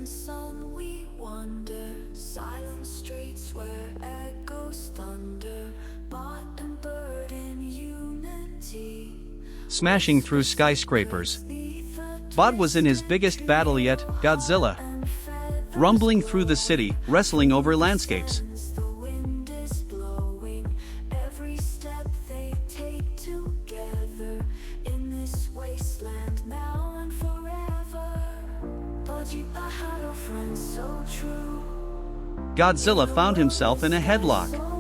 sun we wander, silent streets where echoes thunder, bot and bird in unity, smashing through skyscrapers. B.O.T was in his biggest battle yet, Godzilla. Rumbling through the city, wrestling over landscapes. the wind is blowing, every step they take together, in this wasteland now and forever. But you had a friend so true. Godzilla found himself in a headlock.